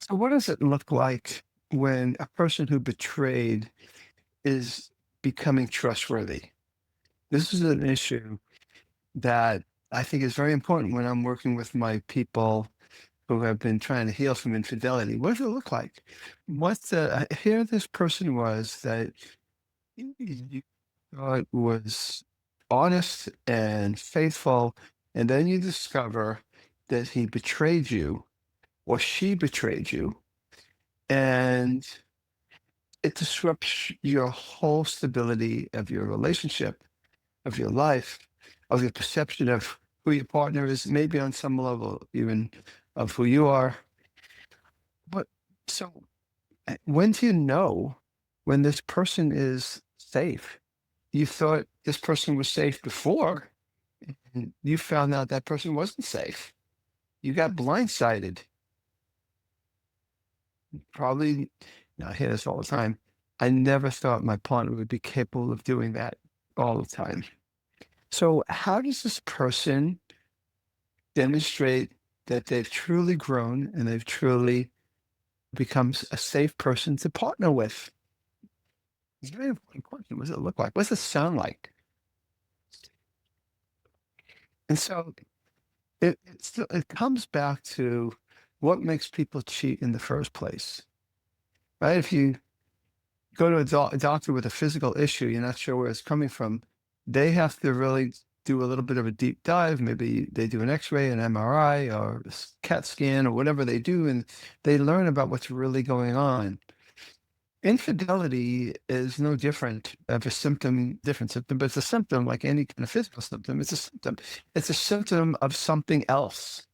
So, what does it look like when a person who betrayed is becoming trustworthy? This is an issue that I think is very important when I'm working with my people who have been trying to heal from infidelity. What does it look like? Here this person was that you thought was honest and faithful, and then you discover that he betrayed you or she betrayed you, and it disrupts your whole stability of your relationship, of your life, of your perception of who your partner is, maybe on some level, even of who you are. But so, when do you know when this person is safe? You thought this person was safe before, and you found out that person wasn't safe. You got blindsided. Probably, now I hear this all the time. I never thought my partner would be capable of doing that all the time. So, how does this person demonstrate that they've truly grown and they've truly become a safe person to partner with? It's a very important question. What does it look like? What does it sound like? And so it comes back to what makes people cheat in the first place, right? If you go to a doctor with a physical issue, you're not sure where it's coming from, they have to really do a little bit of a deep dive. Maybe they do an x-ray, an MRI, or a CAT scan, or whatever they do, and they learn about what's really going on. Infidelity is no different of a symptom, different symptom, but it's a symptom like any kind of physical symptom. It's a symptom. It's a symptom of something else.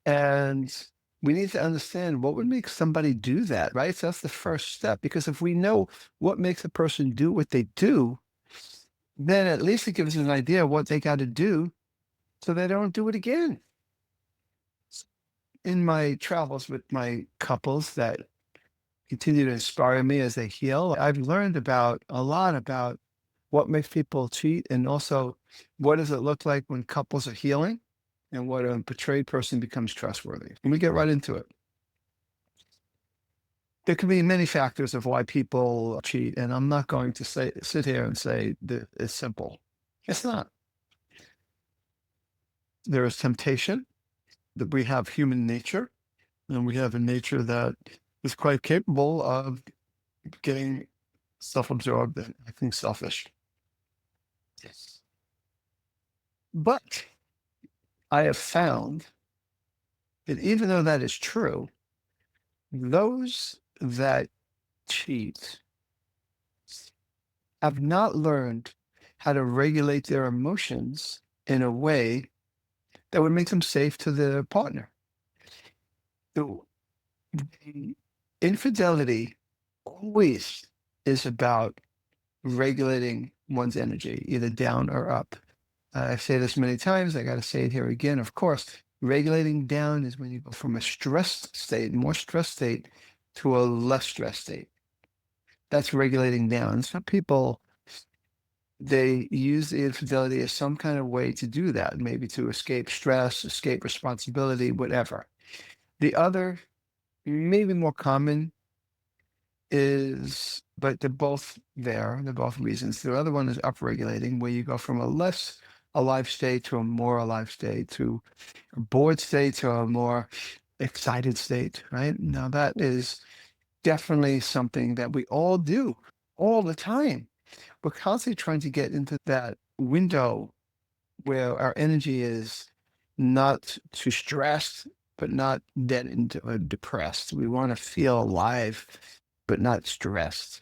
And we need to understand what would make somebody do that, right? So that's the first step. Because if we know what makes a person do what they do, then at least it gives us an idea of what they got to do so they don't do it again. In my travels with my couples that continue to inspire me as they heal, I've learned about a lot about what makes people cheat and also what does it look like when couples are healing and what a betrayed person becomes trustworthy. And we get right into it. There can be many factors of why people cheat, and I'm not going to sit here and say that it's simple. It's not. There is temptation, that we have human nature, and we have a nature that is quite capable of getting self-absorbed and acting selfish. Yes. But I have found that even though that is true, those that cheat have not learned how to regulate their emotions in a way that would make them safe to their partner. The the infidelity always is about regulating one's energy, either down or up. I've said this many times. I got to say it here again. Of course, regulating down is when you go from a stressed state, more stressed state, to a less stressed state. That's regulating down. Some people, they use the infidelity as some kind of way to do that, maybe to escape stress, escape responsibility, whatever. The other, maybe more common, is, but they're both there. They're both reasons. The other one is upregulating, where you go from a less alive state to a more alive state, to a bored state to a more excited state, right? Now, that is definitely something that we all do all the time. We're constantly trying to get into that window where our energy is not too stressed, but not dead into depressed. We want to feel alive, but not stressed.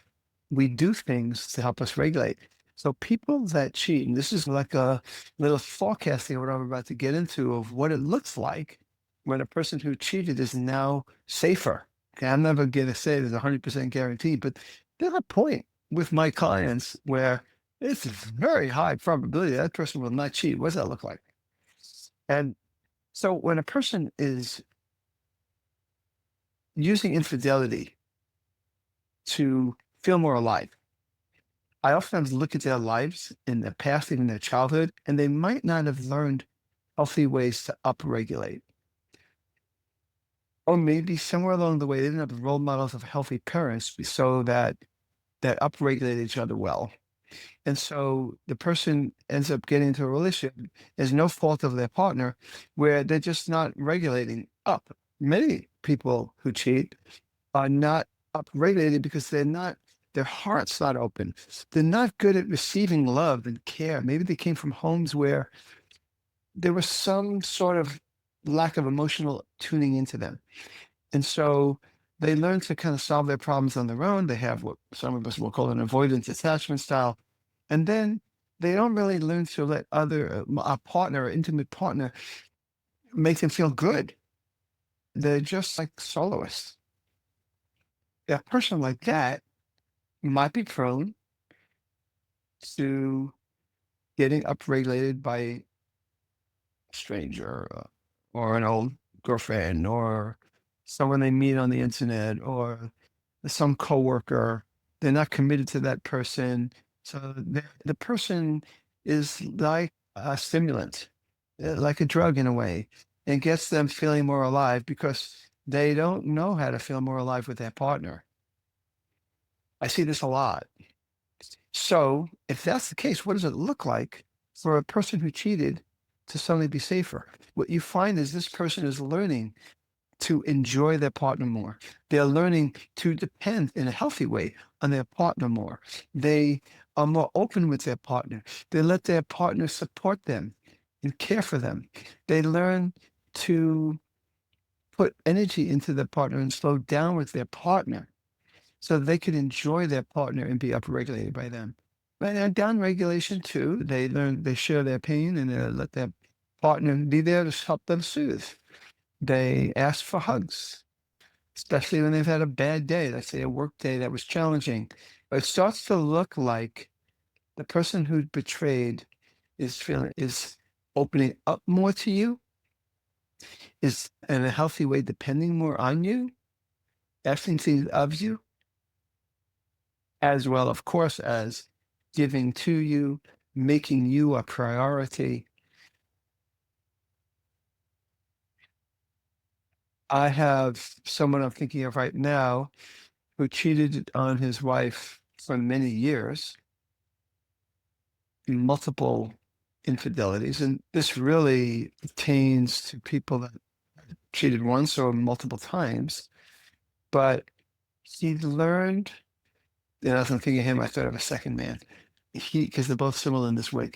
We do things to help us regulate. So people that cheat, and this is like a little forecasting of what I'm about to get into of what it looks like when a person who cheated is now safer. Okay, I'm never going to say there's 100% guarantee, but there's a point with my clients where it's a very high probability that person will not cheat. What does that look like? And so when a person is using infidelity to feel more alive, I oftentimes look at their lives in their past, even their childhood, and they might not have learned healthy ways to upregulate. Or maybe somewhere along the way, they didn't have role models of healthy parents so that upregulate each other well. And so the person ends up getting into a relationship is no fault of their partner where they're just not regulating up. Many people who cheat are not upregulated because their heart's not open. They're not good at receiving love and care. Maybe they came from homes where there was some sort of lack of emotional tuning into them. And so they learn to kind of solve their problems on their own. They have what some of us will call an avoidant attachment style. And then they don't really learn to let a partner, or intimate partner, make them feel good. They're just like soloists. A person like that might be prone to getting upregulated by a stranger or an old girlfriend or someone they meet on the internet or some coworker. They're not committed to that person. So the person is like a stimulant, like a drug in a way, and gets them feeling more alive because they don't know how to feel more alive with their partner. I see this a lot. So if that's the case, what does it look like for a person who cheated to suddenly be safer? What you find is this person is learning to enjoy their partner more. They're learning to depend in a healthy way on their partner more. They are more open with their partner. They let their partner support them and care for them. They learn to put energy into their partner and slow down with their partner so they can enjoy their partner and be upregulated by them. And downregulation too, they share their pain and they let their partner be there to help them soothe. They ask for hugs, especially when they've had a bad day, let's say a work day that was challenging. But it starts to look like the person who betrayed is opening up more to you, is in a healthy way depending more on you, asking things of you, as well, of course, as giving to you, making you a priority. I have someone I'm thinking of right now who cheated on his wife for many years, multiple infidelities. And this really pertains to people that cheated once or multiple times. But he learned, and as I'm thinking of him, I thought of a second man. Because they're both similar in this way.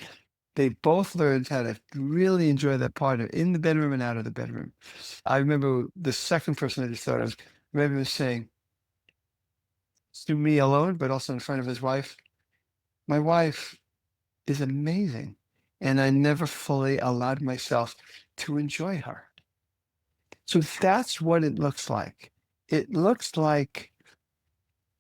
They both learned how to really enjoy their partner in the bedroom and out of the bedroom. I remember the second person I just thought of, I remember him saying to me alone, but also in front of his wife, my wife is amazing. And I never fully allowed myself to enjoy her. So that's what it looks like. It looks like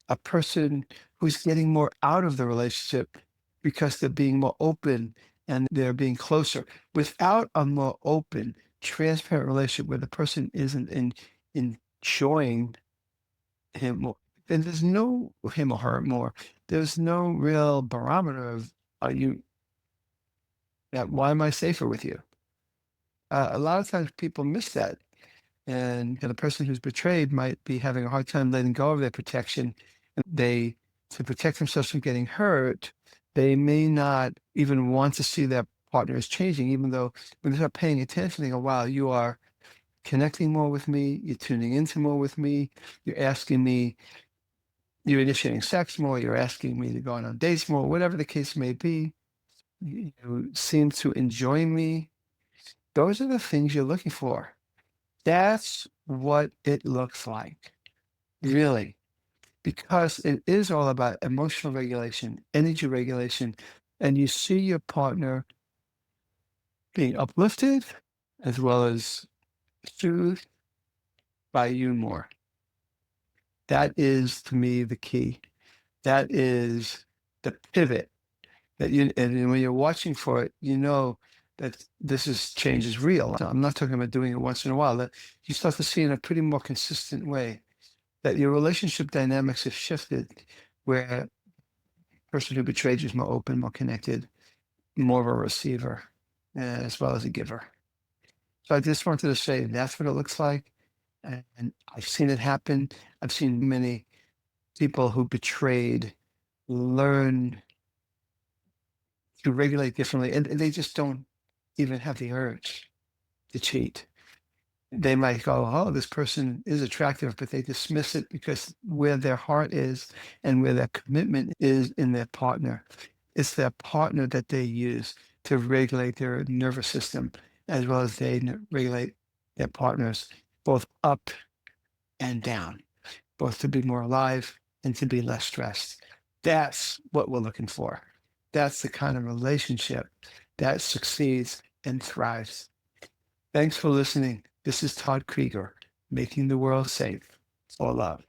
a person who's getting more out of the relationship because they're being more open and they're being closer. Without a more open, transparent relationship where the person isn't enjoying him more, then there's no him or her more. There's no real barometer of are you why am I safer with you? A lot of times people miss that. And the person who's betrayed might be having a hard time letting go of their protection. And to protect themselves from getting hurt, they may not even want to see their partner is changing, even though when they start paying attention, they go, wow, you are connecting more with me, you're tuning into more with me, you're asking me, you're initiating sex more, you're asking me to go on dates more, whatever the case may be. You seem to enjoy me. Those are the things you're looking for. That's what it looks like, really, because it is all about emotional regulation, energy regulation, and you see your partner being uplifted as well as soothed by you more. That is, to me, the key. That is the pivot that and when you're watching for it, you know that change is real. I'm not talking about doing it once in a while. That you start to see in a pretty more consistent way that your relationship dynamics have shifted where the person who betrayed you is more open, more connected, more of a receiver, as well as a giver. So I just wanted to say that's what it looks like. And I've seen it happen. I've seen many people who betrayed learn to regulate differently, and they just don't even have the urge to cheat. They might go, "Oh, this person is attractive," but they dismiss it because where their heart is and where their commitment is in their partner, it's their partner that they use to regulate their nervous system as well as they regulate their partners both up and down, both to be more alive and to be less stressed. That's what we're looking for. That's the kind of relationship that succeeds and thrives. Thanks for listening. This is Todd Creager, making the world safe for love.